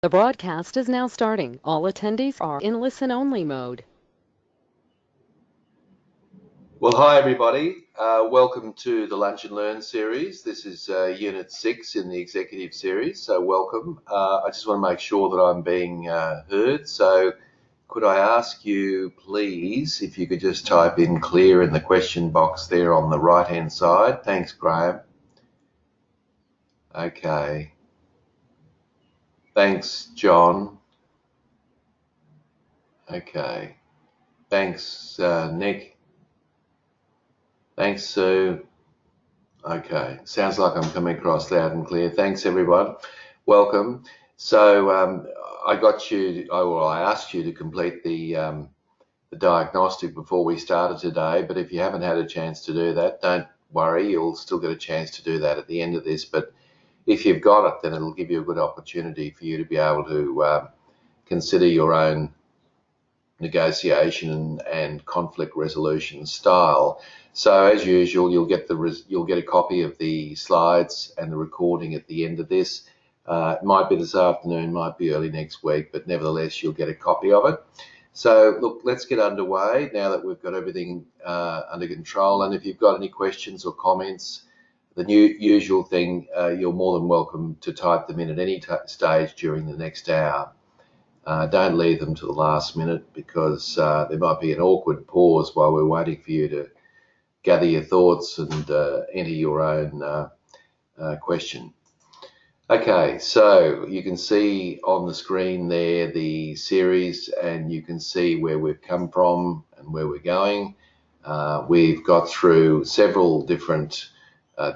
The broadcast is now starting. All attendees are in listen-only mode. Well, hi everybody. Welcome to the Lunch and Learn series. This is Unit 6 in the Executive series, so welcome. I just want to make sure that I'm being heard. So could I ask you, please, if you could just type in clear in the question box there on the right-hand side. Thanks, Graham. Okay. Thanks, John. Okay. Thanks, Nick. Thanks, Sue. Okay, sounds like I'm coming across loud and clear. Thanks, everyone. Welcome. So I asked you to complete the diagnostic before we started today. But if you haven't had a chance to do that, don't worry. You'll still get a chance to do that at the end of this. But if you've got it, then it'll give you a good opportunity for you to be able to consider your own negotiation and conflict resolution style. So as usual, you'll get a copy of the slides and the recording at the end of this. It might be this afternoon, might be early next week, but nevertheless, you'll get a copy of it. So look, let's get underway now that we've got everything under control. And if you've got any questions or comments, the usual thing, you're more than welcome to type them in at any stage during the next hour. Don't leave them to the last minute, because there might be an awkward pause while we're waiting for you to gather your thoughts and enter your own question. Okay, so you can see on the screen there the series, and you can see where we've come from and where we're going. We've got through several different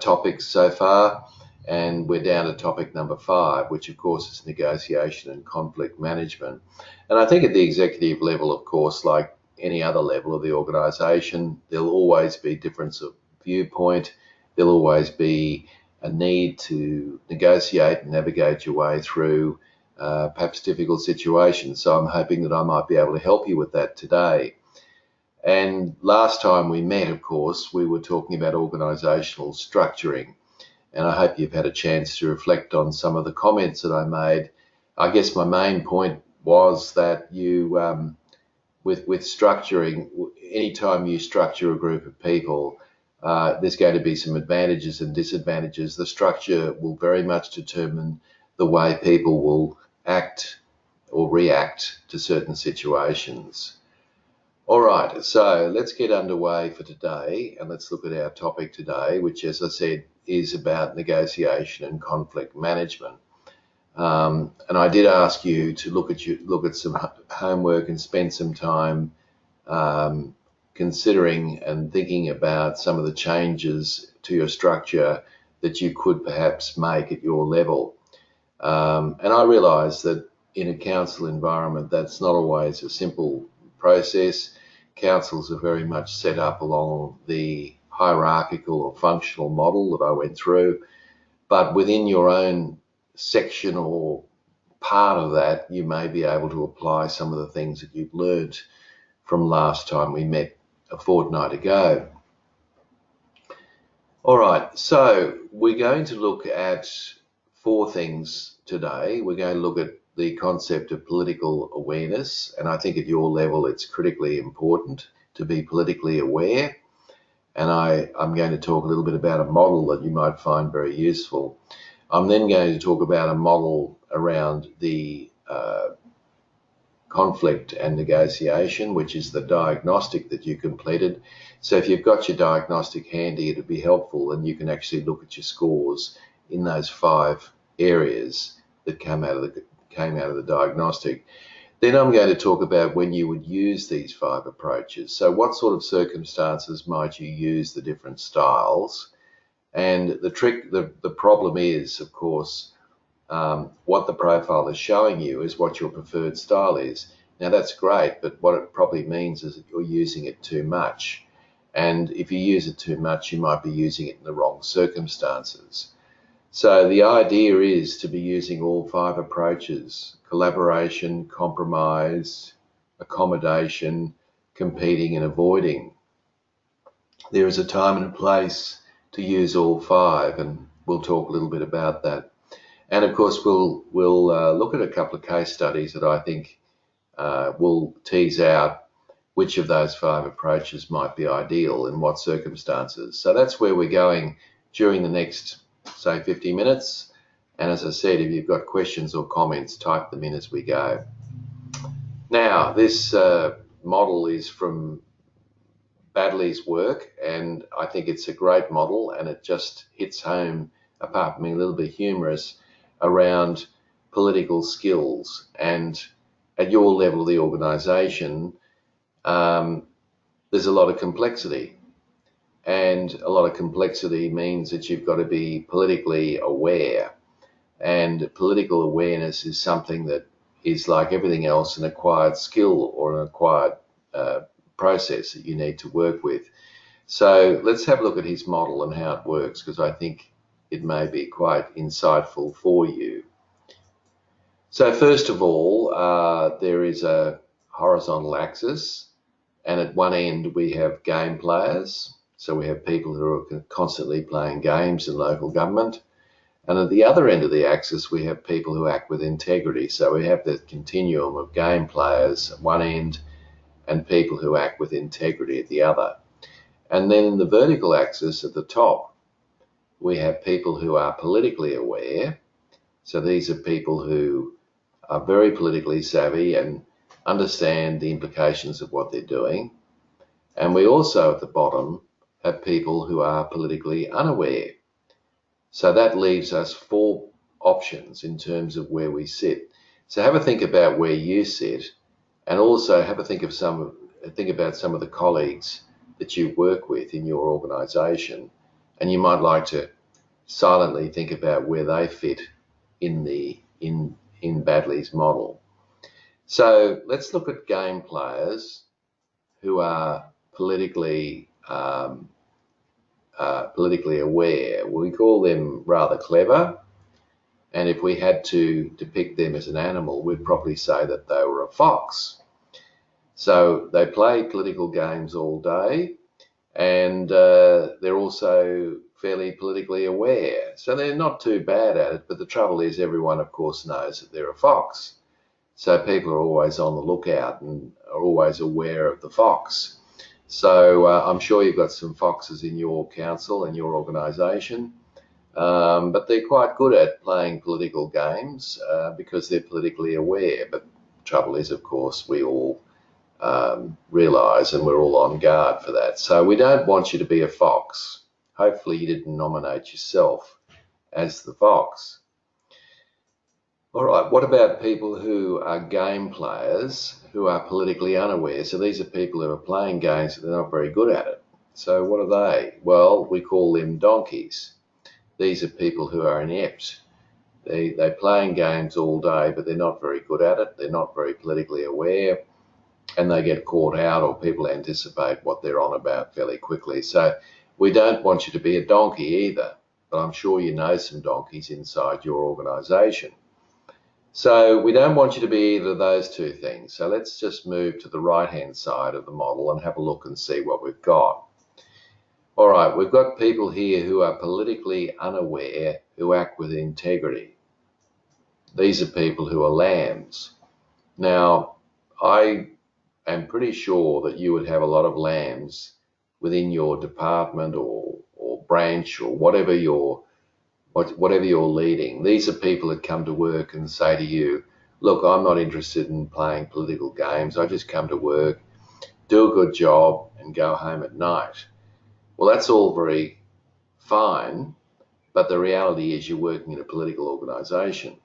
topics so far, and we're down to topic number 5, which of course is negotiation and conflict management. And I think at the executive level, of course, like any other level of the organisation, there'll always be difference of viewpoint. There'll always be a need to negotiate and navigate your way through perhaps difficult situations. So I'm hoping that I might be able to help you with that today. And last time we met, of course, we were talking about organisational structuring. And I hope you've had a chance to reflect on some of the comments that I made. I guess my main point was that you, with structuring, anytime you structure a group of people, there's going to be some advantages and disadvantages. The structure will very much determine the way people will act or react to certain situations. All right, so let's get underway for today, and let's look at our topic today, which, as I said, is about negotiation and conflict management. And I did ask you to look at some homework and spend some time considering and thinking about some of the changes to your structure that you could perhaps make at your level. And I realise that in a council environment, that's not always a simple process. Councils are very much set up along the hierarchical or functional model that I went through, but within your own section or part of that, you may be able to apply some of the things that you've learned from last time we met a fortnight ago. All right, so we're going to look at 4 things today. We're going to look at the concept of political awareness, and I think at your level it's critically important to be politically aware. And I'm going to talk a little bit about a model that you might find very useful. I'm then going to talk about a model around the conflict and negotiation, which is the diagnostic that you completed. So if you've got your diagnostic handy, it'd be helpful, and you can actually look at your scores in those 5 areas that came out of the diagnostic. Then I'm going to talk about when you would use these 5 approaches. So what sort of circumstances might you use the different styles? And the problem is, of course, what the profile is showing you is what your preferred style is. Now that's great, but what it probably means is that you're using it too much. And if you use it too much, you might be using it in the wrong circumstances. So the idea is to be using all 5 approaches: collaboration, compromise, accommodation, competing, and avoiding. There is a time and a place to use all 5, and we'll talk a little bit about that. And of course, we'll look at a couple of case studies that I think will tease out which of those 5 approaches might be ideal in what circumstances. So that's where we're going during the next, say, 50 minutes. And as I said, if you've got questions or comments, type them in as we go. Now, this model is from Baddeley's work, and I think it's a great model, and it just hits home, apart from being a little bit humorous, around political skills. And at your level of the organisation, there's a lot of complexity, and a lot of complexity means that you've got to be politically aware, and political awareness is something that is, like everything else, an acquired skill or an acquired process that you need to work with. So let's have a look at his model and how it works, because I think it may be quite insightful for you. So first of all, there is a horizontal axis, and at one end we have game players. So we have people who are constantly playing games in local government. And at the other end of the axis, we have people who act with integrity. So we have the continuum of game players at one end and people who act with integrity at the other. And then in the vertical axis at the top, we have people who are politically aware. So these are people who are very politically savvy and understand the implications of what they're doing. And we also at the bottom have people who are politically unaware. So that leaves us 4 options in terms of where we sit. So have a think about where you sit, and also have a think about some of the colleagues that you work with in your organisation, and you might like to silently think about where they fit in Baddeley's model. So let's look at game players who are politically aware. We call them rather clever, and if we had to depict them as an animal, we'd probably say that they were a fox. So they play political games all day, and they're also fairly politically aware. So they're not too bad at it, but the trouble is everyone, of course, knows that they're a fox. So people are always on the lookout and are always aware of the fox. So I'm sure you've got some foxes in your council and your organisation, but they're quite good at playing political games because they're politically aware. But the trouble is, of course, we all realise and we're all on guard for that. So we don't want you to be a fox. Hopefully you didn't nominate yourself as the fox. All right, what about people who are game players who are politically unaware? So these are people who are playing games but they're not very good at it. So what are they? Well, we call them donkeys. These are people who are inept. They're playing games all day but they're not very good at it. They're not very politically aware, and they get caught out, or people anticipate what they're on about fairly quickly. So we don't want you to be a donkey either, but I'm sure you know some donkeys inside your organisation. So we don't want you to be either of those 2 things. So let's just move to the right-hand side of the model and have a look and see what we've got. All right, we've got people here who are politically unaware, who act with integrity. These are people who are lambs. Now, I am pretty sure that you would have a lot of lambs within your department or branch or whatever you're leading. These are people that come to work and say to you, look, I'm not interested in playing political games. I just come to work, do a good job and go home at night. Well, that's all very fine, but the reality is you're working in a political organisation,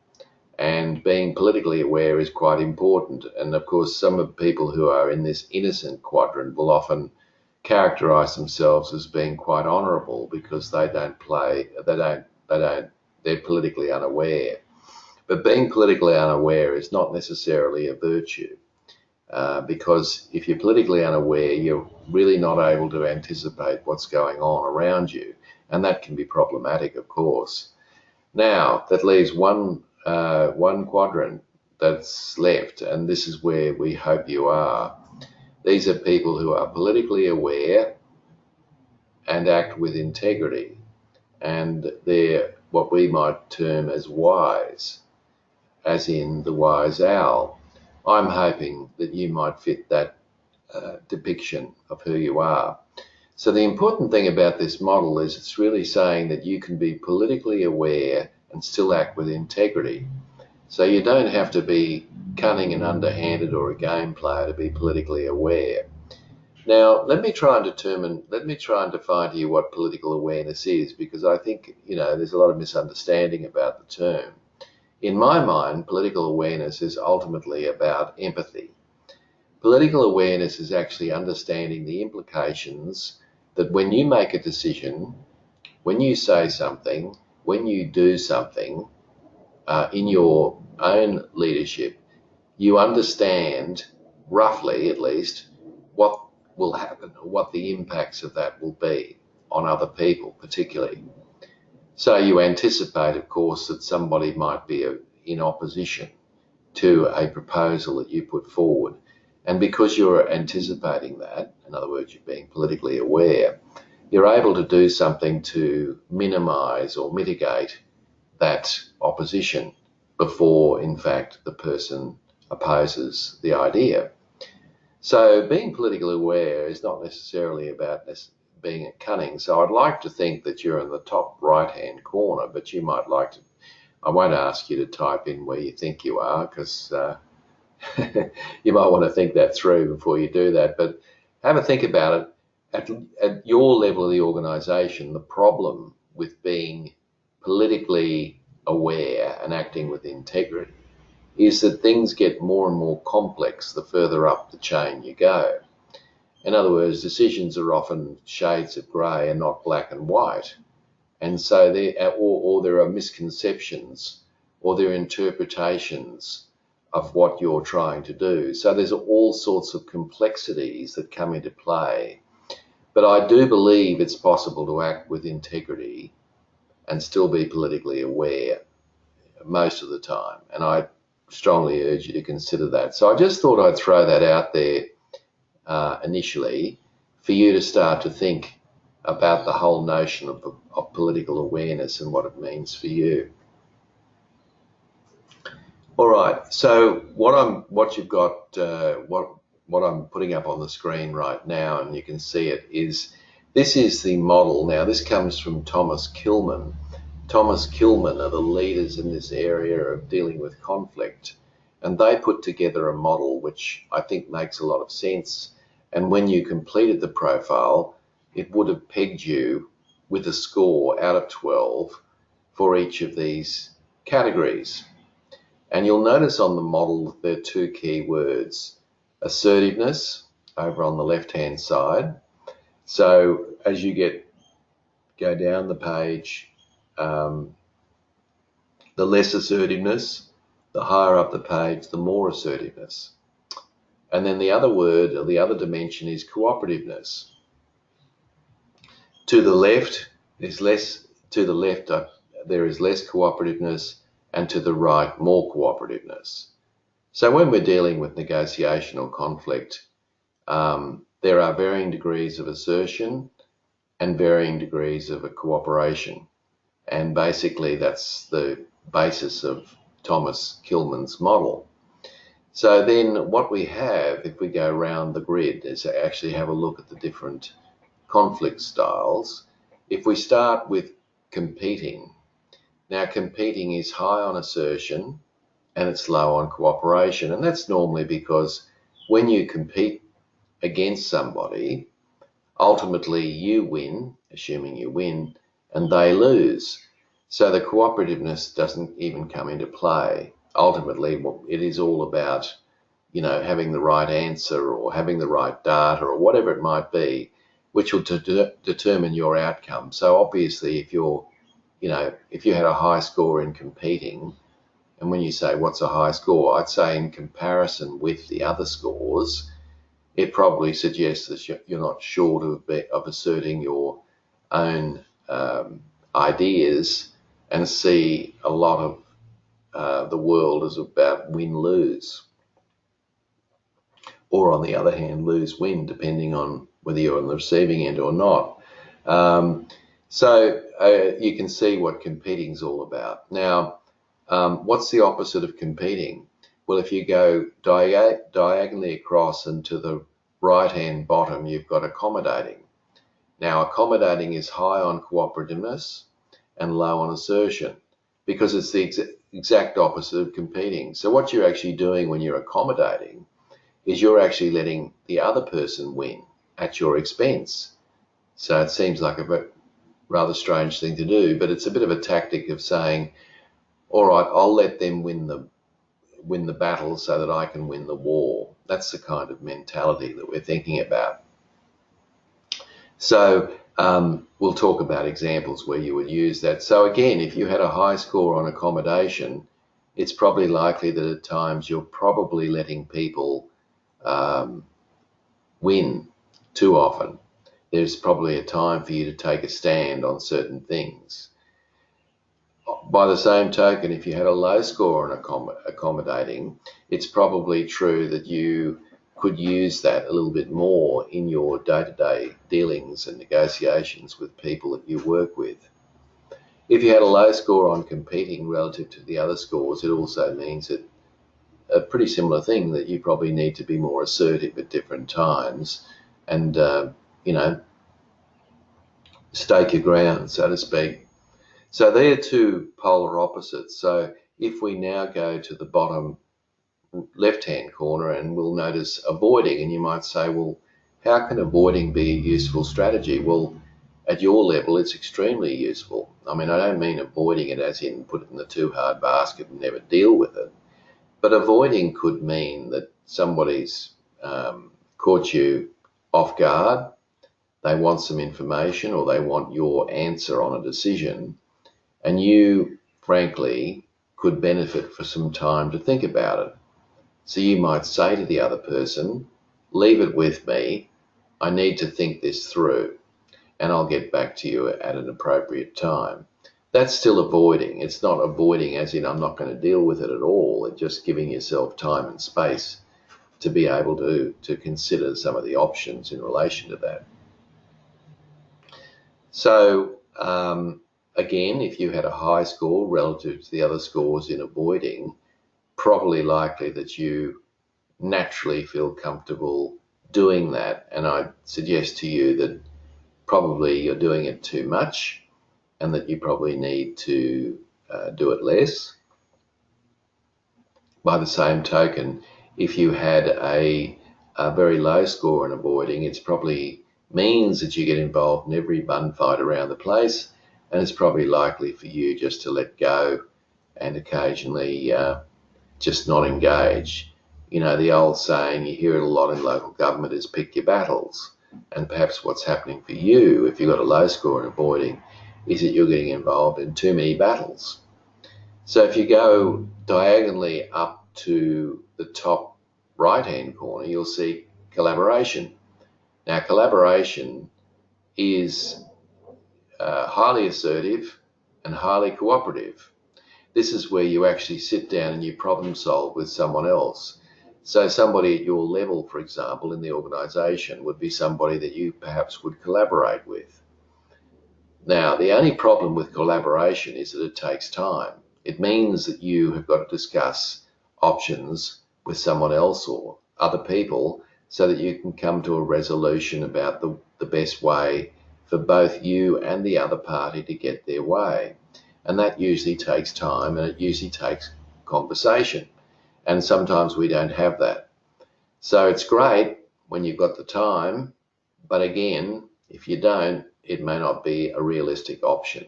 and being politically aware is quite important. And of course, some of the people who are in this innocent quadrant will often characterise themselves as being quite honourable because they're politically unaware. But being politically unaware is not necessarily a virtue, because if you're politically unaware, you're really not able to anticipate what's going on around you, and that can be problematic, of course. Now, that leaves one quadrant that's left, and this is where we hope you are. These are people who are politically aware and act with integrity, and they're what we might term as wise, as in the wise owl. I'm hoping that you might fit that depiction of who you are. So the important thing about this model is it's really saying that you can be politically aware and still act with integrity. So you don't have to be cunning and underhanded or a game player to be politically aware. Now, let me try and define to you what political awareness is, because I think, there's a lot of misunderstanding about the term. In my mind, political awareness is ultimately about empathy. Political awareness is actually understanding the implications that when you make a decision, when you say something, when you do something in your own leadership, you understand, roughly at least, what will happen or what the impacts of that will be on other people particularly. So you anticipate, of course, that somebody might be in opposition to a proposal that you put forward. And because you're anticipating that, in other words, you're being politically aware, you're able to do something to minimise or mitigate that opposition before, in fact, the person opposes the idea. So being politically aware is not necessarily about being cunning. So I'd like to think that you're in the top right-hand corner, but you might like to, I won't ask you to type in where you think you are, because you might want to think that through before you do that. But have a think about it. At your level of the organisation, the problem with being politically aware and acting with integrity is that things get more and more complex the further up the chain you go. In other words, decisions are often shades of grey and not black and white. And so there are misconceptions or there are interpretations of what you're trying to do. So there's all sorts of complexities that come into play. But I do believe it's possible to act with integrity and still be politically aware most of the time. And I strongly urge you to consider that. So I just thought I'd throw that out there initially for you to start to think about the whole notion of political awareness and what it means for you. All right. So what I'm putting up on the screen right now, and you can see it, this is the model. Now this comes from Thomas Kilmann. Thomas Kilmann are the leaders in this area of dealing with conflict, and they put together a model which I think makes a lot of sense. And when you completed the profile, it would have pegged you with a score out of 12 for each of these categories. And you'll notice on the model there are two key words: assertiveness over on the left-hand side. So as you go down the page, the less assertiveness, the higher up the page, the more assertiveness. And then the other word, or the other dimension, is cooperativeness. To the left, there is less cooperativeness, and to the right, more cooperativeness. So when we're dealing with negotiation or conflict, there are varying degrees of assertion and varying degrees of cooperation. And basically that's the basis of Thomas Kilmann's model. So then what we have, if we go around the grid, is to actually have a look at the different conflict styles. If we start with competing, now competing is high on assertion and it's low on cooperation. And that's normally because when you compete against somebody, ultimately you win, assuming you win, and they lose. So the cooperativeness doesn't even come into play. Ultimately, it is all about, having the right answer or having the right data or whatever it might be, which will determine your outcome. So obviously, if you had a high score in competing, and when you say what's a high score, I'd say in comparison with the other scores, it probably suggests that you're not short of asserting your own ideas and see a lot of the world as about win-lose. Or on the other hand, lose-win, depending on whether you're on the receiving end or not. So you can see what competing is all about. Now, what's the opposite of competing? Well, if you go diagonally across and to the right-hand bottom, you've got accommodating. Now, accommodating is high on cooperativeness and low on assertion because it's the exact opposite of competing. So what you're actually doing when you're accommodating is you're actually letting the other person win at your expense. So it seems like a rather strange thing to do, but it's a bit of a tactic of saying, all right, I'll let them win the battle so that I can win the war. That's the kind of mentality that we're thinking about. So we'll talk about examples where you would use that. So again, if you had a high score on accommodation, it's probably likely that at times you're probably letting people win too often. There's probably a time for you to take a stand on certain things. By the same token, if you had a low score on accommodating, it's probably true that you could use that a little bit more in your day-to-day dealings and negotiations with people that you work with. If you had a low score on competing relative to the other scores, it also means that a pretty similar thing, that you probably need to be more assertive at different times and, stake your ground, so to speak. So they're two polar opposites. So if we now go to the bottom left-hand corner and we'll notice avoiding, and you might say, well, how can avoiding be a useful strategy? Well, at your level, it's extremely useful. I mean, I don't mean avoiding it as in put it in the too hard basket and never deal with it. But avoiding could mean that somebody's caught you off guard, they want some information or they want your answer on a decision, and you, frankly, could benefit for some time to think about it. So you might say to the other person, leave it with me, I need to think this through, and I'll get back to you at an appropriate time. That's still avoiding. It's not avoiding as in I'm not going to deal with it at all. It's just giving yourself time and space to be able to consider some of the options in relation to that. So again, if you had a high score relative to the other scores in avoiding, probably likely that you naturally feel comfortable doing that. And I suggest to you that probably you're doing it too much and that you probably need to do it less. By the same token, if you had a very low score in avoiding, it's probably means that you get involved in every bun fight around the place, and it's probably likely for you just to let go and occasionally just not engage. You know, the old saying, you hear it a lot in local government, is pick your battles. And perhaps what's happening for you, if you've got a low score in avoiding, is that you're getting involved in too many battles. So if you go diagonally up to the top right-hand corner, you'll see collaboration. Now, collaboration is highly assertive and highly cooperative. This is where you actually sit down and you problem solve with someone else. So somebody at your level, for example, in the organisation would be somebody that you perhaps would collaborate with. Now, the only problem with collaboration is that it takes time. It means that you have got to discuss options with someone else or other people so that you can come to a resolution about the best way for both you and the other party to get their way. And that usually takes time and it usually takes conversation. And sometimes we don't have that. So it's great when you've got the time, but again, if you don't, it may not be a realistic option.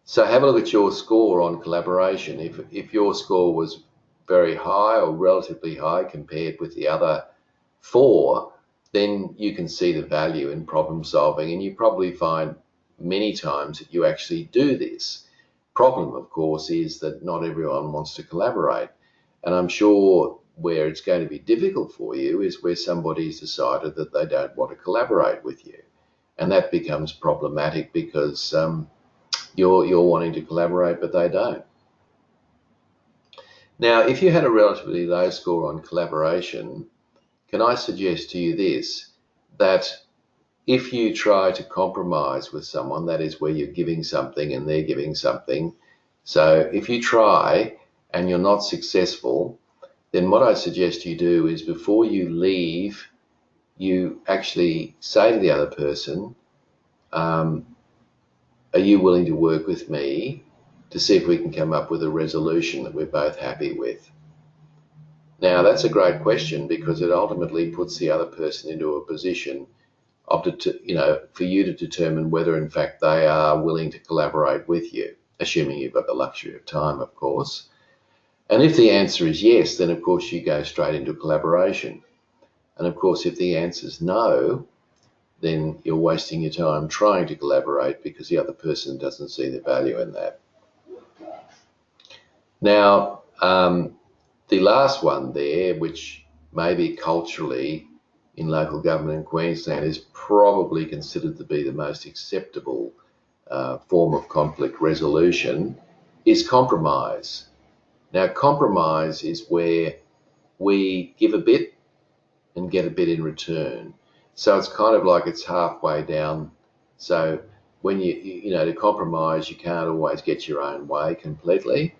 So have a look at your score on collaboration. If your score was very high or relatively high compared with the other four, then you can see the value in problem solving, and you probably find many times that you actually do this. Problem, of course, is that not everyone wants to collaborate. And I'm sure where it's going to be difficult for you is where somebody's decided that they don't want to collaborate with you. And that becomes problematic because you're wanting to collaborate, but they don't. Now, if you had a relatively low score on collaboration, can I suggest to you this, that if you try to compromise with someone, that is where you're giving something and they're giving something. So if you try and you're not successful, then what I suggest you do is before you leave, you actually say to the other person, are you willing to work with me to see if we can come up with a resolution that we're both happy with? Now, that's a great question because it ultimately puts the other person into a position of, for you to determine whether in fact they are willing to collaborate with you, assuming you've got the luxury of time, of course. And if the answer is yes, then of course you go straight into collaboration. And of course, if the answer is no, then you're wasting your time trying to collaborate because the other person doesn't see the value in that. Now, the last one there, which maybe culturally in local government in Queensland is probably considered to be the most acceptable form of conflict resolution, is compromise. Now, compromise is where we give a bit and get a bit in return. So it's kind of like it's halfway down. So when to compromise, you can't always get your own way completely.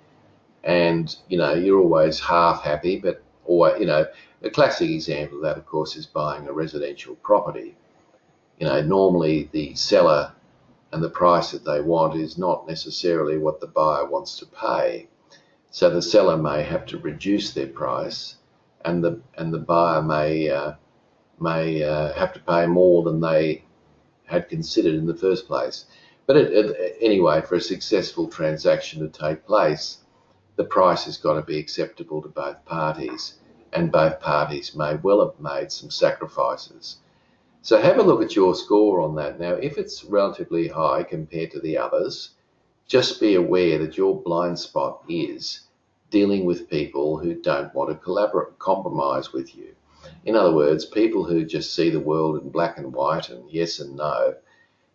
And, you're always half happy, but, a classic example of that, of course, is buying a residential property. Normally the seller and the price that they want is not necessarily what the buyer wants to pay. So the seller may have to reduce their price, and the buyer may have to pay more than they had considered in the first place. But anyway, for a successful transaction to take place, the price has got to be acceptable to both parties, and both parties may well have made some sacrifices. So have a look at your score on that. Now, if it's relatively high compared to the others, just be aware that your blind spot is dealing with people who don't want to compromise with you. In other words, people who just see the world in black and white and yes and no,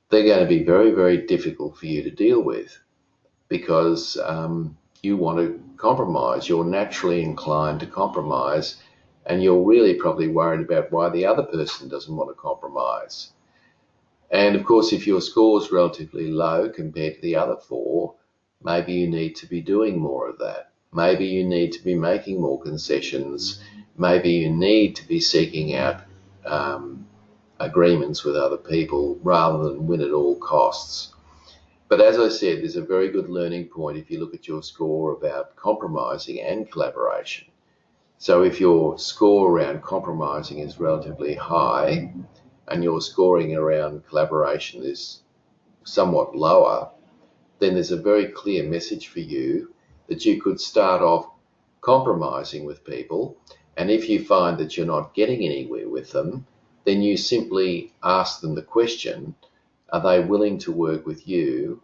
they're going to be very, very difficult for you to deal with because you want to compromise. You're naturally inclined to compromise, and you're really probably worried about why the other person doesn't want to compromise. And of course, if your score is relatively low compared to the other four, maybe you need to be doing more of that. Maybe you need to be making more concessions. Maybe you need to be seeking out agreements with other people rather than win at all costs. But as I said, there's a very good learning point if you look at your score about compromising and collaboration. So if your score around compromising is relatively high and your scoring around collaboration is somewhat lower, then there's a very clear message for you that you could start off compromising with people. And if you find that you're not getting anywhere with them, then you simply ask them the question, are they willing to work with you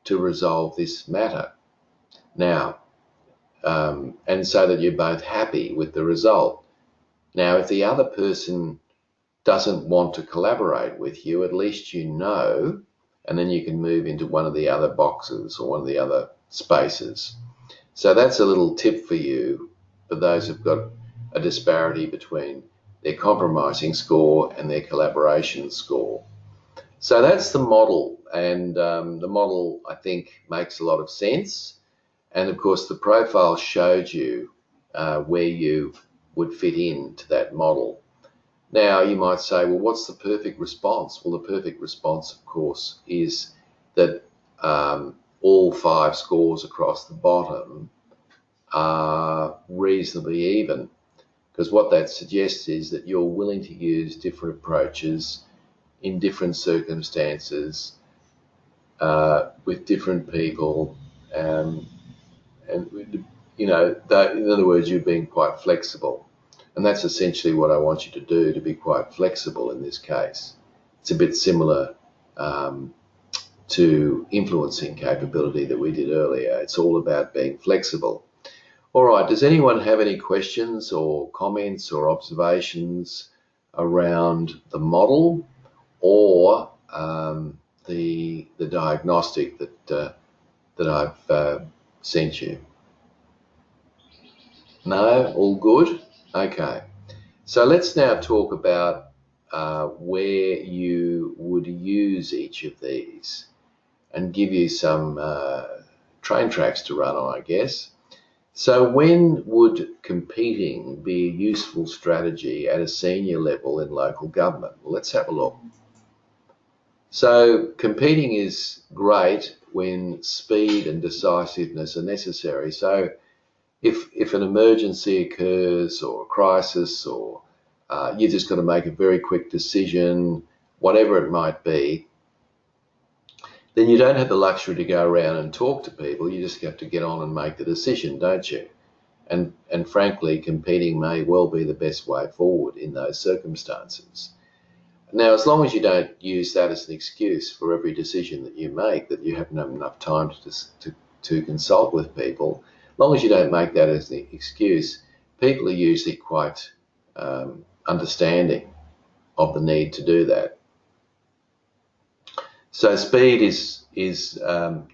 to resolve this matter? Now, and so that you're both happy with the result. Now, if the other person doesn't want to collaborate with you, at least you know, and then you can move into one of the other boxes or one of the other spaces. So that's a little tip for you, for those who've got a disparity between their compromising score and their collaboration score. So that's the model, and the model, I think, makes a lot of sense. And of course, the profile showed you where you would fit into that model. Now, you might say, well, what's the perfect response? Well, the perfect response, of course, is that all 5 scores across the bottom are reasonably even, because what that suggests is that you're willing to use different approaches in different circumstances with different people, and in other words, you're being quite flexible. And that's essentially what I want you to do, to be quite flexible in this case. It's a bit similar to influencing capability that we did earlier. It's all about being flexible. All right, does anyone have any questions or comments or observations around the model or the diagnostic that I've sent you? No, all good? Okay. So let's now talk about where you would use each of these and give you some train tracks to run on, I guess. So when would competing be a useful strategy at a senior level in local government? Well, let's have a look. So competing is great when speed and decisiveness are necessary. So if an emergency occurs or a crisis, or you just got to make a very quick decision, whatever it might be, then you don't have the luxury to go around and talk to people. You just have to get on and make the decision, don't you? And frankly, competing may well be the best way forward in those circumstances. Now, as long as you don't use that as an excuse for every decision that you make, that you haven't had enough time to consult with people, as long as you don't make that as the excuse, people are usually quite understanding of the need to do that. So speed is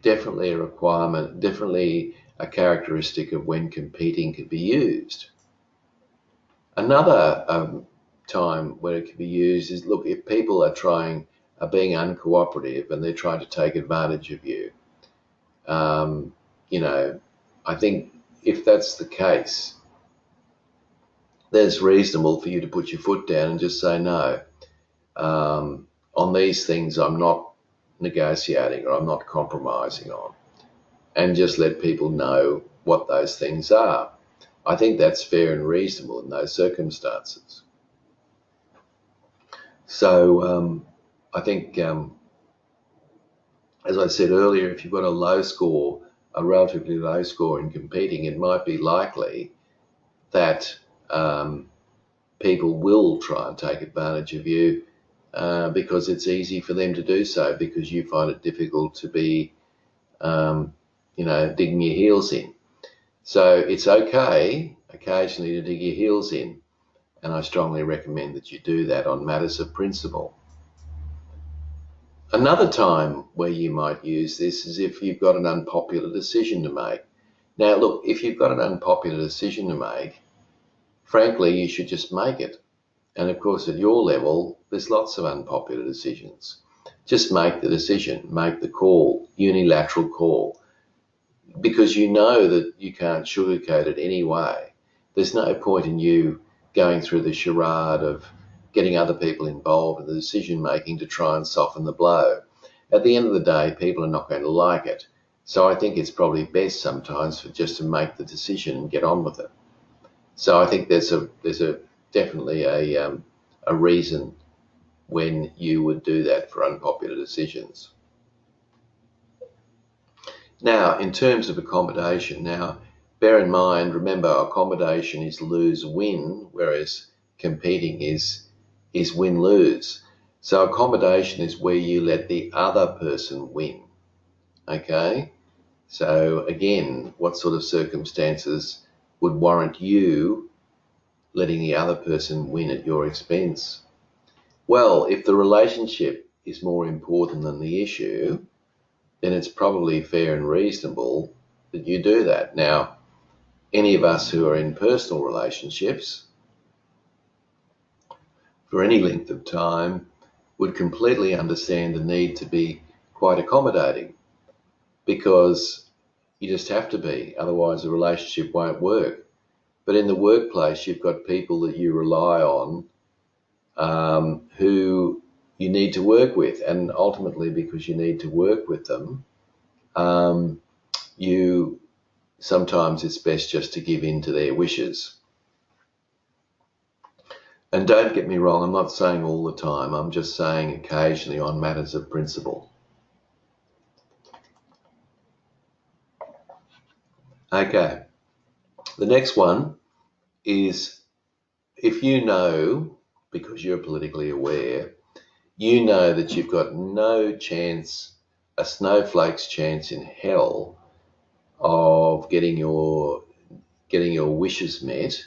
definitely a requirement, definitely a characteristic of when competing can be used. Another time when it can be used is, look, if people are being uncooperative and they're trying to take advantage of you, you know, I think if that's the case, then it's reasonable for you to put your foot down and just say no. On these things, I'm not negotiating or I'm not compromising on, and just let people know what those things are. I think that's fair and reasonable in those circumstances. So I think, as I said earlier, if you've got a relatively low score in competing, it might be likely that people will try and take advantage of you because it's easy for them to do so, because you find it difficult to be, digging your heels in. So it's okay occasionally to dig your heels in, and I strongly recommend that you do that on matters of principle. Another time where you might use this is if you've got an unpopular decision to make. Now, look, if you've got an unpopular decision to make, frankly, you should just make it. And of course, at your level, there's lots of unpopular decisions. Just make the decision, make the call, unilateral call, because you know that you can't sugarcoat it anyway. There's no point in you going through the charade of getting other people involved in the decision making to try and soften the blow. At the end of the day, people are not going to like it. So I think it's probably best sometimes for just to make the decision and get on with it. So I think there's definitely a reason when you would do that for unpopular decisions. Now, in terms of accommodation, bear in mind, remember, accommodation is lose-win, whereas competing is win-lose. So accommodation is where you let the other person win. Okay? So again, what sort of circumstances would warrant you letting the other person win at your expense? Well, if the relationship is more important than the issue, then it's probably fair and reasonable that you do that. Now, any of us who are in personal relationships for any length of time would completely understand the need to be quite accommodating, because you just have to be, otherwise the relationship won't work. But in the workplace, you've got people that you rely on who you need to work with, and ultimately because you need to work with them, sometimes it's best just to give in to their wishes. And don't get me wrong, I'm not saying all the time, I'm just saying occasionally on matters of principle. Okay, the next one is, if you know, because you're politically aware, you know that you've got no chance, a snowflake's chance in hell of getting your wishes met,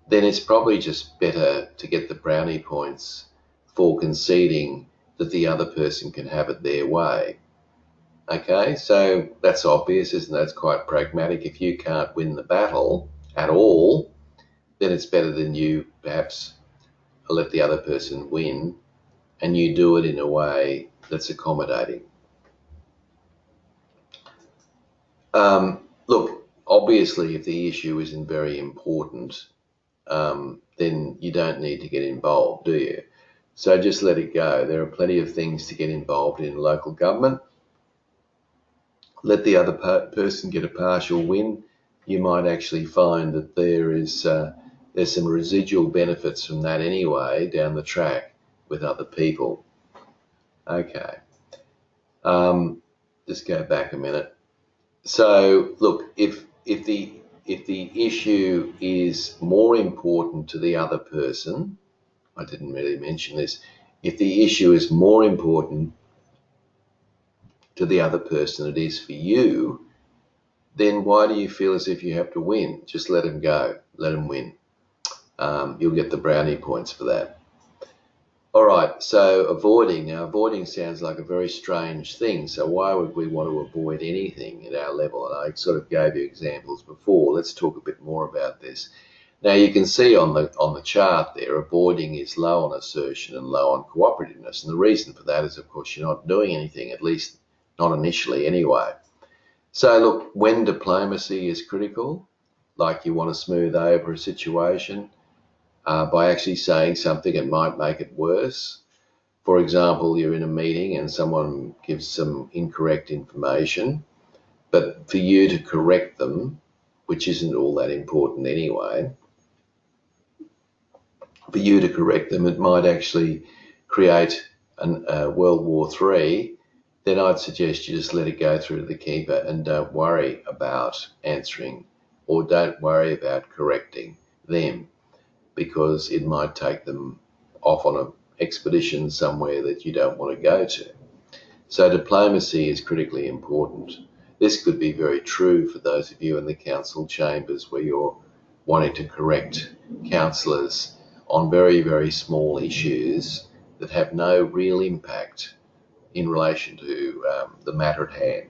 then it's probably just better to get the brownie points for conceding that the other person can have it their way. Okay, so that's obvious, isn't it? It's quite pragmatic. If you can't win the battle at all, then it's better than you perhaps let the other person win, and you do it in a way that's accommodating. Look, obviously, if the issue isn't very important, then you don't need to get involved, do you? So just let it go. There are plenty of things to get involved in local government. Let the other person get a partial win. You might actually find that there's some residual benefits from that anyway down the track with other people. Okay. Just go back a minute. So look, if the issue is more important to the other person, I didn't really mention this. If the issue is more important to the other person than it is for you, then why do you feel as if you have to win? Just let them go. Let them win. You'll get the brownie points for that. All right, so avoiding. Now, avoiding sounds like a very strange thing. So why would we want to avoid anything at our level? And I sort of gave you examples before. Let's talk a bit more about this. Now, you can see on the chart there, avoiding is low on assertion and low on cooperativeness. And the reason for that is, of course, you're not doing anything, at least not initially anyway. So look, when diplomacy is critical, like you want to smooth over a situation, by actually saying something that might make it worse. For example, you're in a meeting and someone gives some incorrect information, but for you to correct them, which isn't all that important anyway, for you to correct them, it might actually create World War III. Then I'd suggest you just let it go through to the keeper and don't worry about answering, or don't worry about correcting them, because it might take them off on an expedition somewhere that you don't want to go to. So diplomacy is critically important. This could be very true for those of you in the council chambers where you're wanting to correct councillors on very, very small issues that have no real impact in relation to the matter at hand.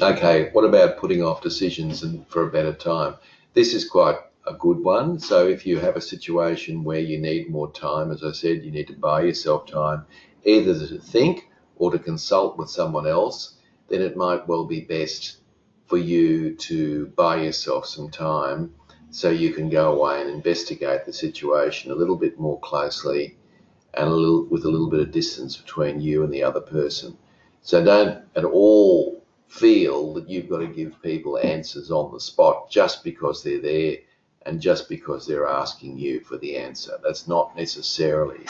Okay, what about putting off decisions for a better time? This is quite a good one. So if you have a situation where you need more time, as I said, you need to buy yourself time, either to think or to consult with someone else, then it might well be best for you to buy yourself some time so you can go away and investigate the situation a little bit more closely and with a little bit of distance between you and the other person. So don't at all feel that you've got to give people answers on the spot just because they're there and just because they're asking you for the answer. That's not necessarily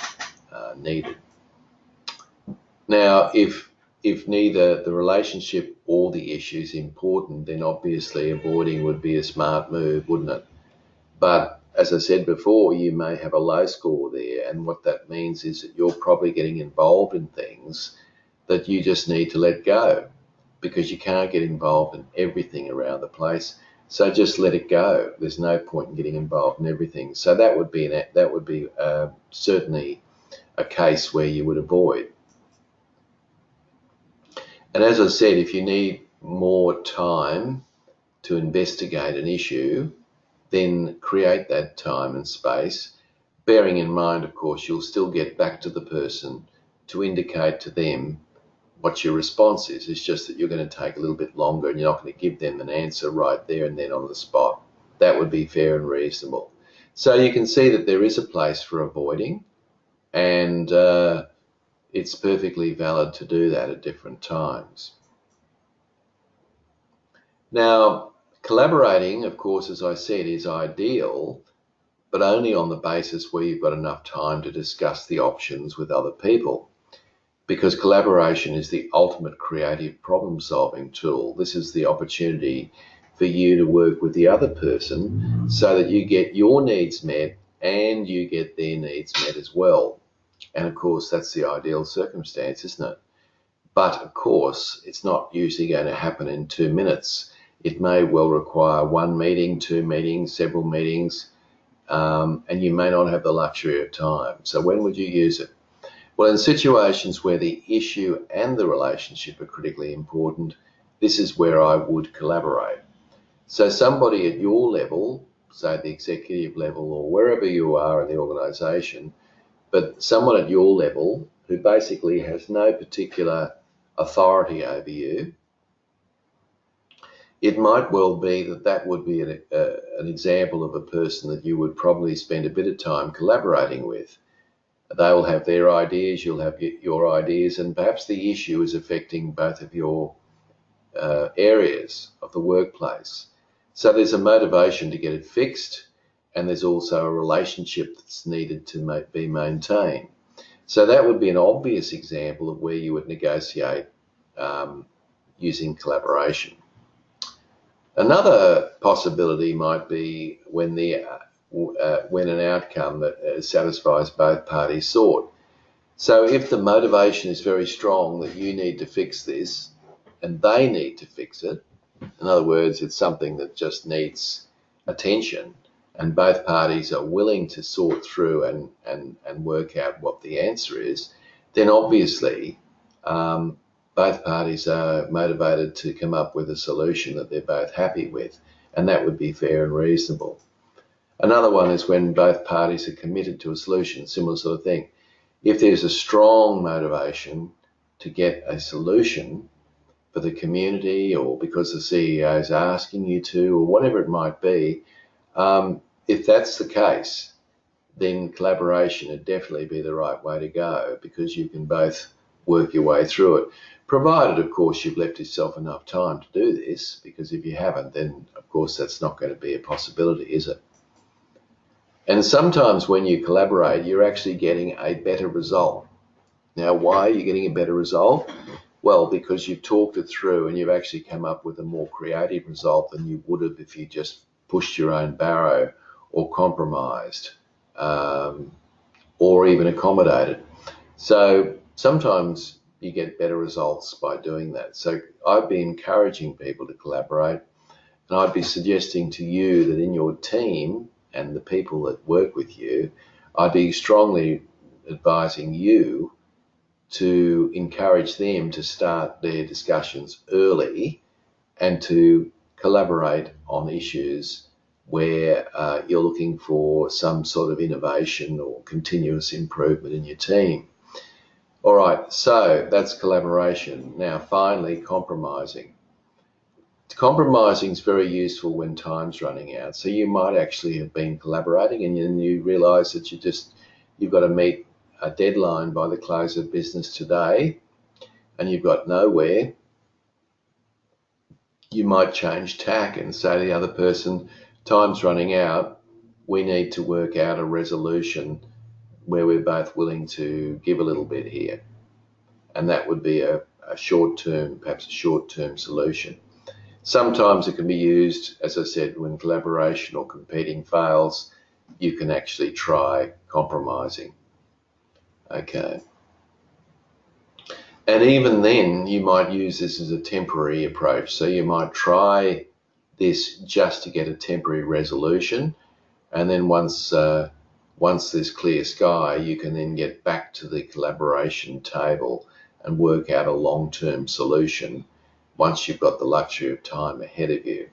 needed. Now, if neither the relationship or the issue is important, then obviously avoiding would be a smart move, wouldn't it? But as I said before, you may have a low score there, and what that means is that you're probably getting involved in things that you just need to let go, because you can't get involved in everything around the place. So just let it go. There's no point in getting involved in everything. So that would be certainly a case where you would avoid. And as I said, if you need more time to investigate an issue, then create that time and space, bearing in mind, of course, you'll still get back to the person to indicate to them what your response is. It's just that you're going to take a little bit longer and you're not going to give them an answer right there and then on the spot. That would be fair and reasonable. So you can see that there is a place for avoiding, and it's perfectly valid to do that at different times. Now, collaborating, of course, as I said, is ideal, but only on the basis where you've got enough time to discuss the options with other people, because collaboration is the ultimate creative problem-solving tool. This is the opportunity for you to work with the other person so that you get your needs met and you get their needs met as well. And of course, that's the ideal circumstance, isn't it? But of course, it's not usually going to happen in 2 minutes. It may well require 1 meeting, 2 meetings, several meetings, and you may not have the luxury of time. So when would you use it? Well, in situations where the issue and the relationship are critically important, this is where I would collaborate. So somebody at your level, say, the executive level or wherever you are in the organisation, but someone at your level who basically has no particular authority over you, it might well be that that would be an example of a person that you would probably spend a bit of time collaborating with. They will have their ideas, you'll have your ideas, and perhaps the issue is affecting both of your areas of the workplace. So there's a motivation to get it fixed, and there's also a relationship that's needed to be maintained. So that would be an obvious example of where you would negotiate using collaboration. Another possibility might be when an outcome that satisfies both parties sought. So if the motivation is very strong that you need to fix this and they need to fix it, in other words, it's something that just needs attention, and both parties are willing to sort through and work out what the answer is, then obviously both parties are motivated to come up with a solution that they're both happy with, and that would be fair and reasonable. Another one is when both parties are committed to a solution, similar sort of thing. If there's a strong motivation to get a solution for the community, or because the CEO is asking you to, or whatever it might be, if that's the case, then collaboration would definitely be the right way to go, because you can both work your way through it, provided, of course, you've left yourself enough time to do this, because if you haven't, then, of course, that's not going to be a possibility, is it? And sometimes when you collaborate, you're actually getting a better result. Now, why are you getting a better result? Well, because you've talked it through and you've actually come up with a more creative result than you would have if you just pushed your own barrow or compromised or even accommodated. So sometimes you get better results by doing that. So I've been encouraging people to collaborate, and I'd be suggesting to you that in your team and the people that work with you, I'd be strongly advising you to encourage them to start their discussions early and to collaborate on issues where you're looking for some sort of innovation or continuous improvement in your team. All right, so that's collaboration. Now, finally, compromising. Compromising is very useful when time's running out. So you might actually have been collaborating and then you realise that you've got to meet a deadline by the close of business today and you've got nowhere. You might change tack and say to the other person, time's running out, we need to work out a resolution where we're both willing to give a little bit here. And that would be perhaps a short-term solution. Sometimes it can be used, as I said, when collaboration or competing fails, you can actually try compromising. Okay. And even then, you might use this as a temporary approach. So you might try this just to get a temporary resolution. And then once there's clear sky, you can then get back to the collaboration table and work out a long-term solution once you've got the luxury of time ahead of you.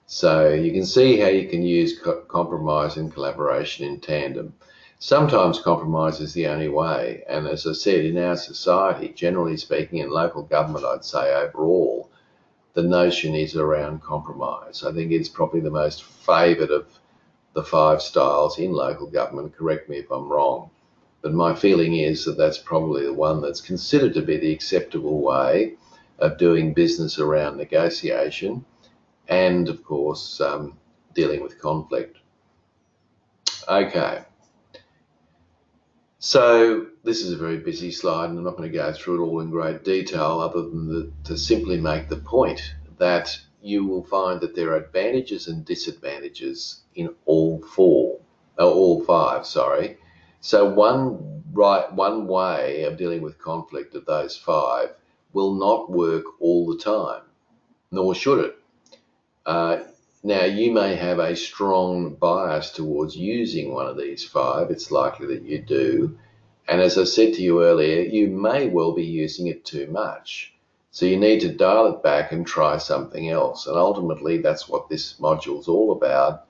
So you can see how you can use compromise and collaboration in tandem. Sometimes compromise is the only way, and as I said, in our society, generally speaking, in local government, I'd say overall, the notion is around compromise. I think it's probably the most favoured of the 5 styles in local government, correct me if I'm wrong, but my feeling is that that's probably the one that's considered to be the acceptable way of doing business around negotiation and, of course, dealing with conflict. Okay. So this is a very busy slide, and I'm not going to go through it all in great detail other than to simply make the point that you will find that there are advantages and disadvantages in all 5, sorry. So one way of dealing with conflict of those 5 will not work all the time, nor should it. Now, you may have a strong bias towards using one of these 5. It's likely that you do. And as I said to you earlier, you may well be using it too much. So you need to dial it back and try something else. And ultimately, that's what this module is all about,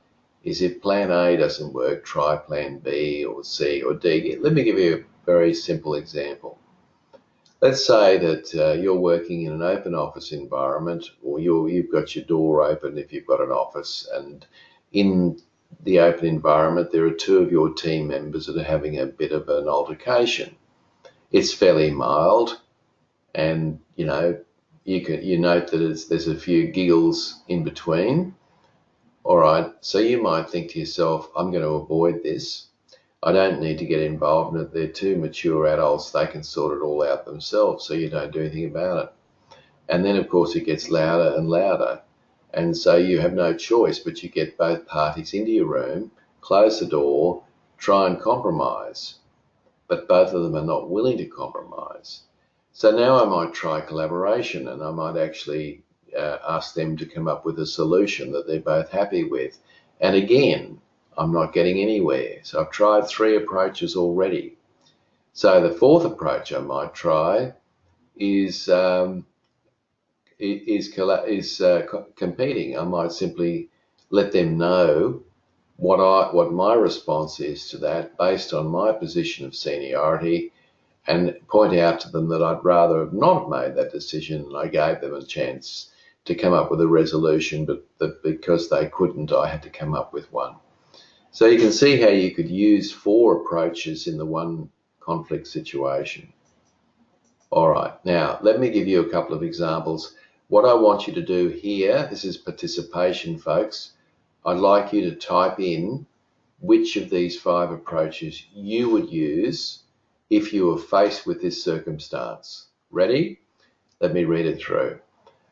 is if plan A doesn't work, try plan B or C or D. Let me give you a very simple example. Let's say that you're working in an open office environment, or you've got your door open if you've got an office, and in the open environment there are two of your team members that are having a bit of an altercation. It's fairly mild, and you note that there's a few giggles in between. All right, so you might think to yourself, I'm going to avoid this. I don't need to get involved in it. They're two mature adults. They can sort it all out themselves, so you don't do anything about it. And then, of course, it gets louder and louder. And so you have no choice, but you get both parties into your room, close the door, try and compromise. But both of them are not willing to compromise. So now I might try collaboration, and I might actually ask them to come up with a solution that they're both happy with. And again, I'm not getting anywhere. So I've tried 3 approaches already. So the 4th approach I might try is competing. I might simply let them know what my response is to that based on my position of seniority, and point out to them that I'd rather have not made that decision, and I gave them a chance to come up with a resolution, but that because they couldn't, I had to come up with one. So you can see how you could use 4 approaches in the one conflict situation. All right, now let me give you a couple of examples. What I want you to do here, this is participation, folks. I'd like you to type in which of these 5 approaches you would use if you were faced with this circumstance. Ready? Let me read it through.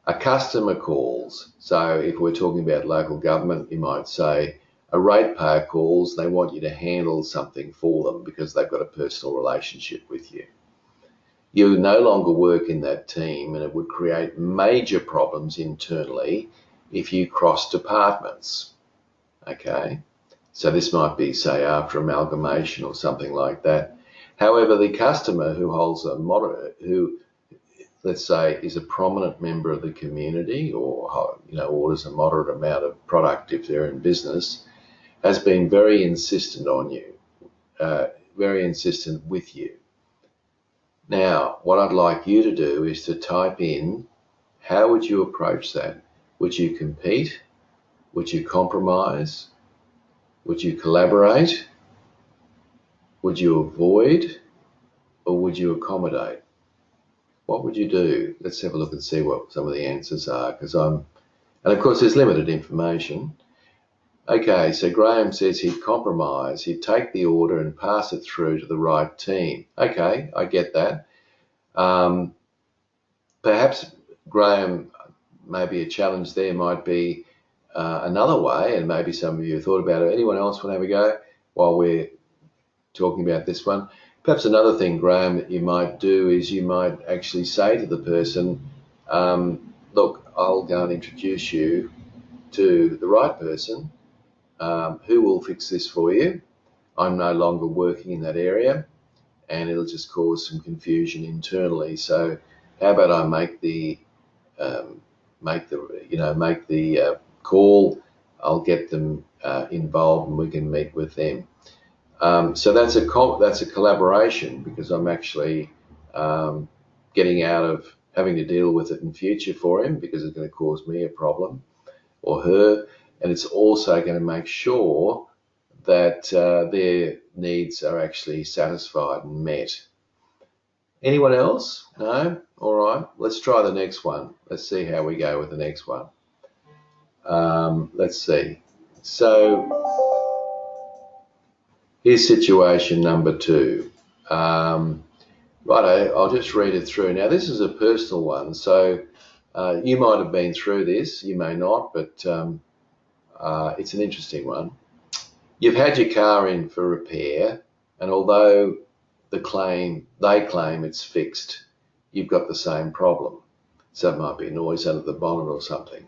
A customer calls. So if we're talking about local government, you might say a ratepayer calls. They want you to handle something for them because they've got a personal relationship with you. You no longer work in that team, and it would create major problems internally if you cross departments. Okay, so this might be, say, after amalgamation or something like that. However, the customer who holds a moderate, who let's say is a prominent member of the community, or orders a moderate amount of product if they're in business, has been very insistent on you, very insistent with you. Now, what I'd like you to do is to type in, how would you approach that? Would you compete? Would you compromise? Would you collaborate? Would you avoid? Or would you accommodate? What would you do? Let's have a look and see what some of the answers are, and of course there's limited information. Okay, so Graham says he'd compromise. He'd take the order and pass it through to the right team. Okay, I get that. Perhaps Graham, maybe a challenge there might be another way, and maybe some of you have thought about it. Anyone else want to have a go while we're talking about this one? Perhaps another thing, Graham, that you might do is you might actually say to the person, look, I'll go and introduce you to the right person who will fix this for you. I'm no longer working in that area, and it'll just cause some confusion internally. So how about I make the call? I'll get them involved, and we can meet with them. So that's a collaboration, because I'm actually getting out of having to deal with it in future for him, because it's going to cause me a problem or her, and it's also going to make sure that their needs are actually satisfied and met. Anyone else? No? All right, let's try the next one. Let's see how we go with the next one. Let's see. So here's situation number 2. Righto, I'll just read it through. Now, this is a personal one, so you might have been through this, you may not, but it's an interesting one. You've had your car in for repair, and although they claim it's fixed, you've got the same problem. So it might be noise under the bonnet or something.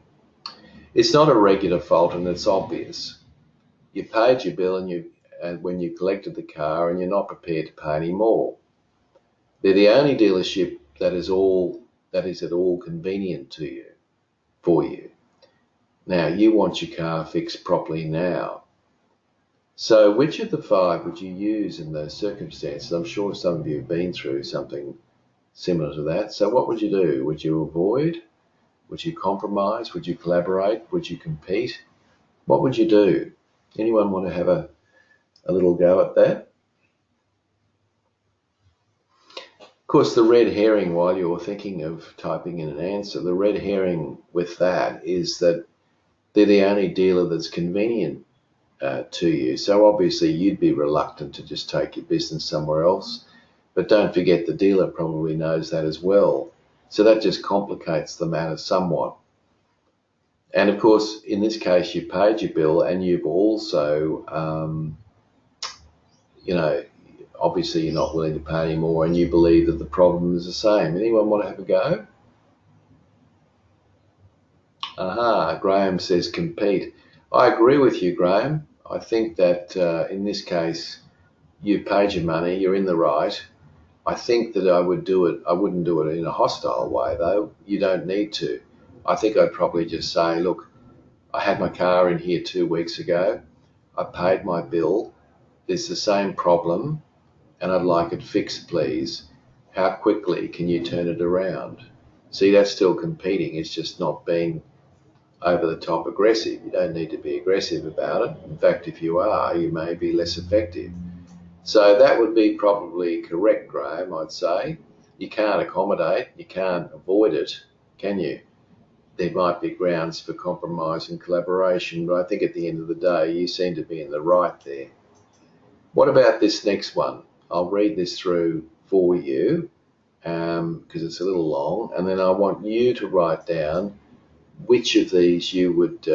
It's not a regular fault, and it's obvious. You paid your bill and when you collected the car, and you're not prepared to pay any more. They're the only dealership that is at all convenient for you. Now, you want your car fixed properly now. So which of the five would you use in those circumstances? I'm sure some of you have been through something similar to that. So what would you do? Would you avoid? Would you compromise? Would you collaborate? Would you compete? What would you do? Anyone want to have a little go at that? Of course, the red herring, while you're thinking of typing in an answer, the red herring with that is that they're the only dealer that's convenient to you. So obviously you'd be reluctant to just take your business somewhere else. But don't forget the dealer probably knows that as well. So that just complicates the matter somewhat. And of course, in this case, you've paid your bill and you've also, obviously you're not willing to pay any more and you believe that the problem is the same. Anyone want to have a go? Aha, Graham says compete. I agree with you, Graham. I think that in this case, you've paid your money, you're in the right. I think that I wouldn't do it in a hostile way though. You don't need to. I think I'd probably just say, look, I had my car in here 2 weeks ago. I paid my bill. There's the same problem and I'd like it fixed, please. How quickly can you turn it around? See, that's still competing. It's just not being over the top aggressive. You don't need to be aggressive about it. In fact, if you are, you may be less effective. So that would be probably correct, Graham, I'd say. You can't accommodate, you can't avoid it, can you? There might be grounds for compromise and collaboration, but I think at the end of the day, you seem to be in the right there. What about this next one? I'll read this through for you because it's a little long, and then I want you to write down which of these you would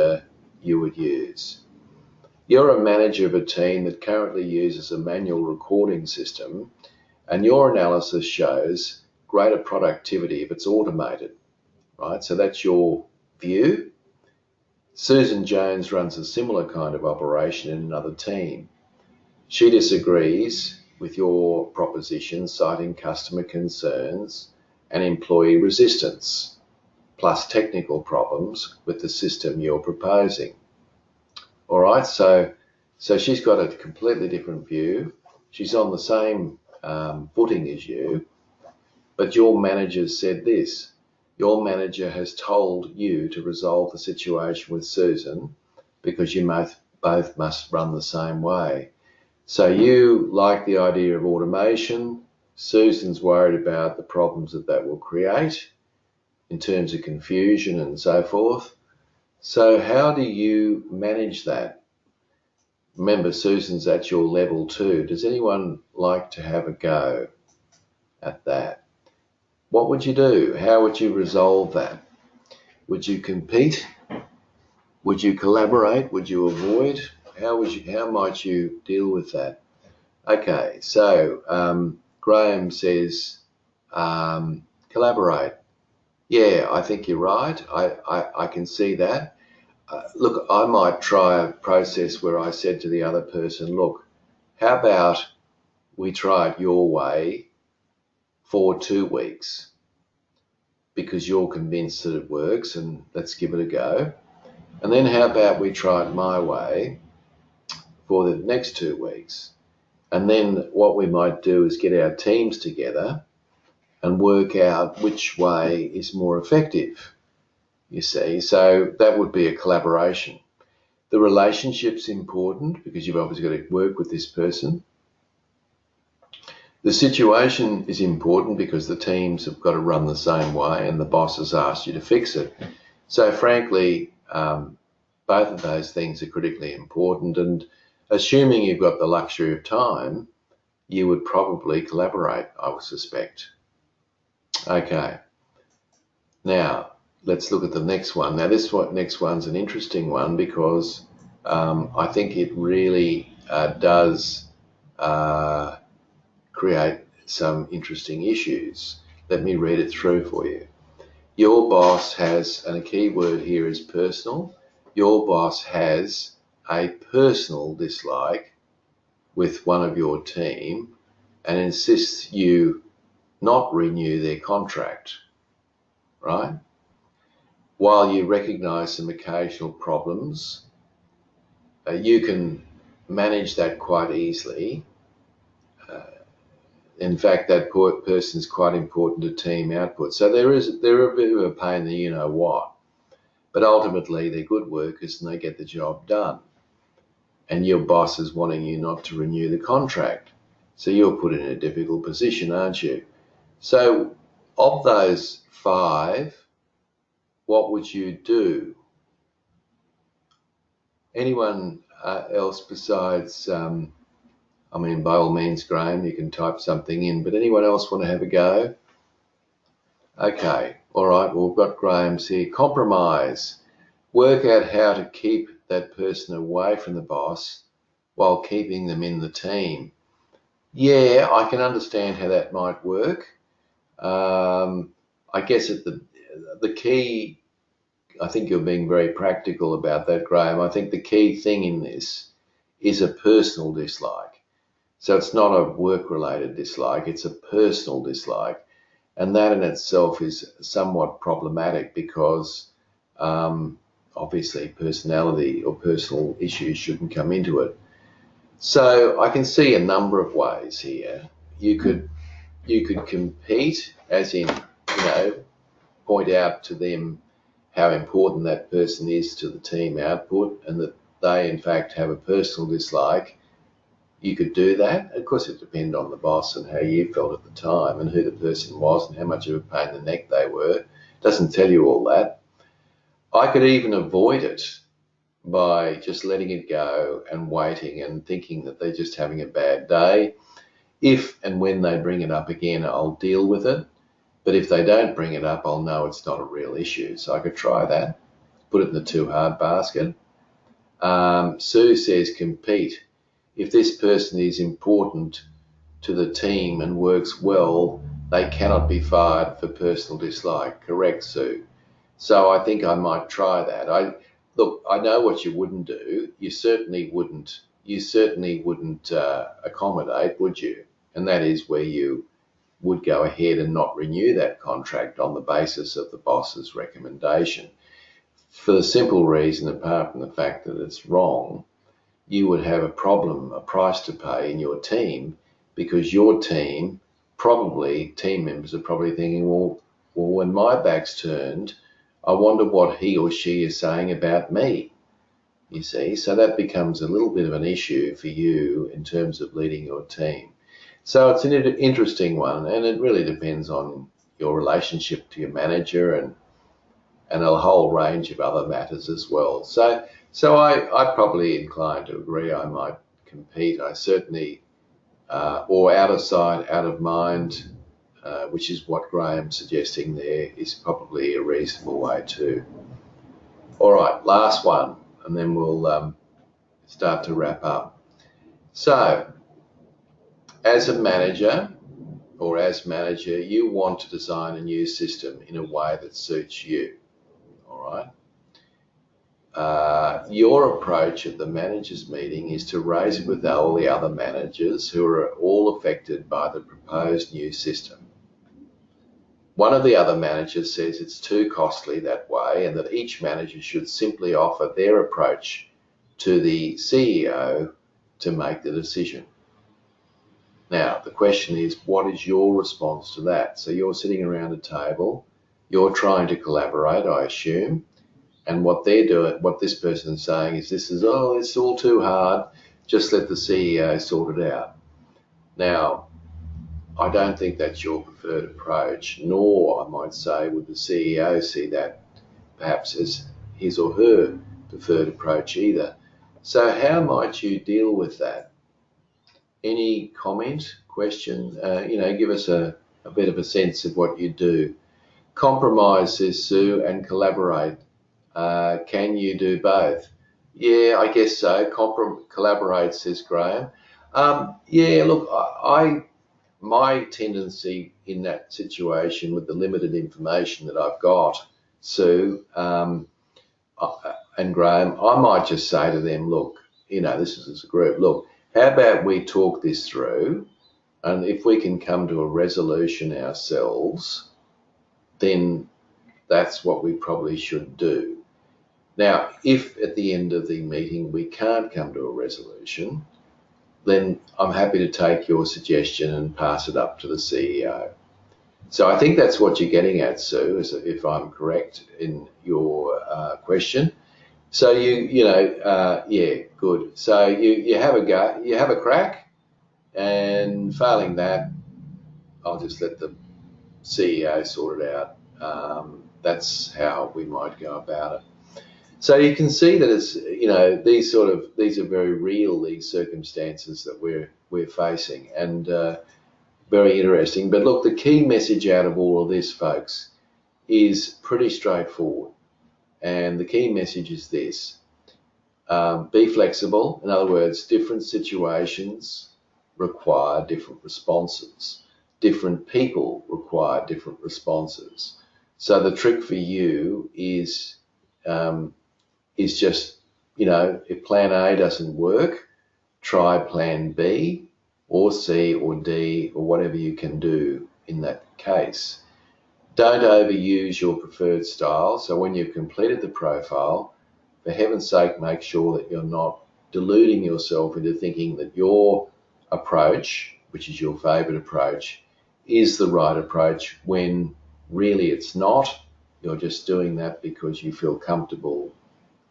use. You're a manager of a team that currently uses a manual recording system, and your analysis shows greater productivity if it's automated, right? So that's your view. Susan Jones runs a similar kind of operation in another team. She disagrees with your proposition, citing customer concerns and employee resistance, plus technical problems with the system you're proposing. All right, so she's got a completely different view. She's on the same footing as you, but your manager said this. Your manager has told you to resolve the situation with Susan because you both must run the same way. So you like the idea of automation. Susan's worried about the problems that will create in terms of confusion and so forth. So how do you manage that? Remember, Susan's at your level too. Does anyone like to have a go at that? What would you do? How would you resolve that? Would you compete? Would you collaborate? Would you avoid? How might you deal with that? Okay, so Graham says collaborate. Yeah, I think you're right. I can see that. Look, I might try a process where I said to the other person, look, how about we try it your way for 2 weeks because you're convinced that it works and let's give it a go. And then how about we try it my way for the next 2 weeks? And then what we might do is get our teams together and work out which way is more effective, you see. So that would be a collaboration. The relationship's important because you've obviously got to work with this person. The situation is important because the teams have got to run the same way and the boss has asked you to fix it. So frankly, both of those things are critically important, and assuming you've got the luxury of time, you would probably collaborate, I would suspect. Okay, now let's look at the next one. Now this next one's an interesting one because I think it really does create some interesting issues. Let me read it through for you. Your boss has, and a key word here is personal, your boss has a personal dislike with one of your team and insists you not renew their contract, right? While you recognise some occasional problems, you can manage that quite easily. In fact, that person is quite important to team output. So they're a bit of a pain in the you know what, but ultimately they're good workers and they get the job done. And your boss is wanting you not to renew the contract, so you're put in a difficult position, aren't you? So, of those 5, what would you do? Anyone else besides? I mean, by all means, Graham, you can type something in, but anyone else want to have a go? Okay, all right, well, we've got Graham's here. Compromise. Work out how to keep that person away from the boss while keeping them in the team. Yeah, I can understand how that might work. I guess the key, I think you're being very practical about that, Graham. I think the key thing in this is a personal dislike. So it's not a work-related dislike, it's a personal dislike. And that in itself is somewhat problematic because obviously personality or personal issues shouldn't come into it. So I can see a number of ways here. You could compete, as in, point out to them how important that person is to the team output and that they in fact have a personal dislike. You could do that. Of course, it depends on the boss and how you felt at the time and who the person was and how much of a pain in the neck they were. It doesn't tell you all that. I could even avoid it by just letting it go and waiting and thinking that they're just having a bad day. If and when they bring it up again, I'll deal with it. But if they don't bring it up, I'll know it's not a real issue. So I could try that, put it in the too hard basket. Sue says compete. If this person is important to the team and works well, they cannot be fired for personal dislike. Correct, Sue. So I think I might try that. I know what you wouldn't do. You certainly wouldn't accommodate, would you? And that is where you would go ahead and not renew that contract on the basis of the boss's recommendation. For the simple reason, apart from the fact that it's wrong, you would have a problem, a price to pay in your team because your team members are probably thinking, well, when my back's turned, I wonder what he or she is saying about me, you see. So that becomes a little bit of an issue for you in terms of leading your team. So it's an interesting one, and it really depends on your relationship to your manager and a whole range of other matters as well. So I probably inclined to agree. I might compete. I certainly, or out of sight, out of mind, which is what Graham's suggesting there, is probably a reasonable way too. All right, last one, and then we'll start to wrap up. So, as a manager, you want to design a new system in a way that suits you. All right. Your approach at the managers meeting is to raise it with all the other managers who are all affected by the proposed new system. One of the other managers says it's too costly that way and that each manager should simply offer their approach to the CEO to make the decision. Now, the question is, what is your response to that? So you're sitting around a table, you're trying to collaborate, I assume, and what they're doing, what this person is saying is it's all too hard, just let the CEO sort it out. Now, I don't think that's your preferred approach, nor, I might say, would the CEO see that perhaps as his or her preferred approach either. So how might you deal with that? Any comment, question? Give us a bit of a sense of what you do. Compromise, says Sue, and collaborate. Can you do both? Yeah, I guess so. Collaborate, says Graham. Yeah, look, my tendency in that situation with the limited information that I've got, Sue and Graham, I might just say to them, look, this is as a group, look, how about we talk this through, and if we can come to a resolution ourselves, then that's what we probably should do. Now, if at the end of the meeting we can't come to a resolution, then I'm happy to take your suggestion and pass it up to the CEO. So I think that's what you're getting at, Sue, if I'm correct in your question. So yeah, good. So you have a go, you have a crack, and failing that, I'll just let the CEO sort it out. That's how we might go about it. So you can see that it's, these are very real, these circumstances that we're facing, and very interesting. But look, the key message out of all of this, folks, is pretty straightforward. And the key message is this: be flexible. In other words, different situations require different responses. Different people require different responses. So the trick for you is just, if plan A doesn't work, try plan B or C or D or whatever you can do in that case. Don't overuse your preferred style. So when you've completed the profile, for heaven's sake, make sure that you're not deluding yourself into thinking that your approach, which is your favourite approach, is the right approach when really it's not. You're just doing that because you feel comfortable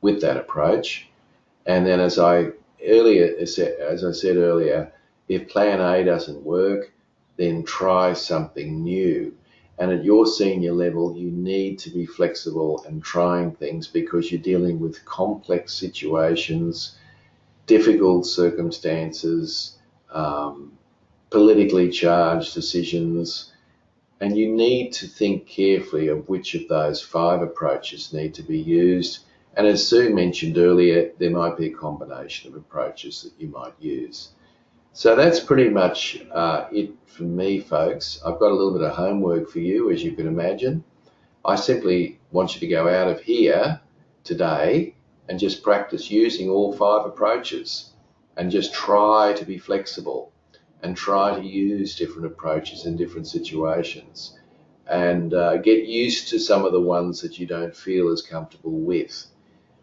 with that approach. And then as I said earlier, if plan A doesn't work, then try something new. And at your senior level, you need to be flexible and trying things because you're dealing with complex situations, difficult circumstances, politically charged decisions, and you need to think carefully of which of those 5 approaches need to be used. And as Sue mentioned earlier, there might be a combination of approaches that you might use. So that's pretty much it from me, folks. I've got a little bit of homework for you, as you can imagine. I simply want you to go out of here today and just practice using all 5 approaches and just try to be flexible and try to use different approaches in different situations, and get used to some of the ones that you don't feel as comfortable with,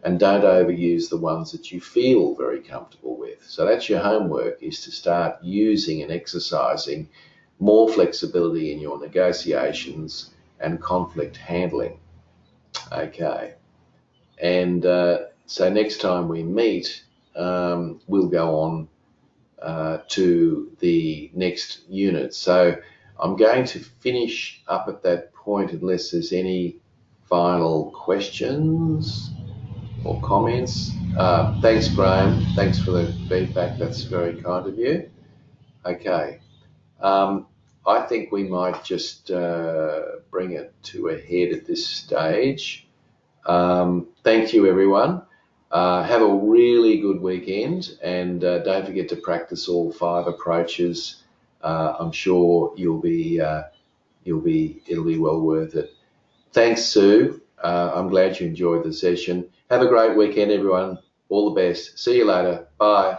and don't overuse the ones that you feel very comfortable with. So that's your homework, is to start using and exercising more flexibility in your negotiations and conflict handling. Okay, and so next time we meet, we'll go on to the next unit. So I'm going to finish up at that point unless there's any final questions or comments. Thanks, Graham. Thanks for the feedback. That's very kind of you. Okay. I think we might just bring it to a head at this stage. Thank you, everyone. Have a really good weekend, and don't forget to practice all 5 approaches. I'm sure it'll be well worth it. Thanks, Sue. I'm glad you enjoyed the session. Have a great weekend, everyone. All the best. See you later. Bye.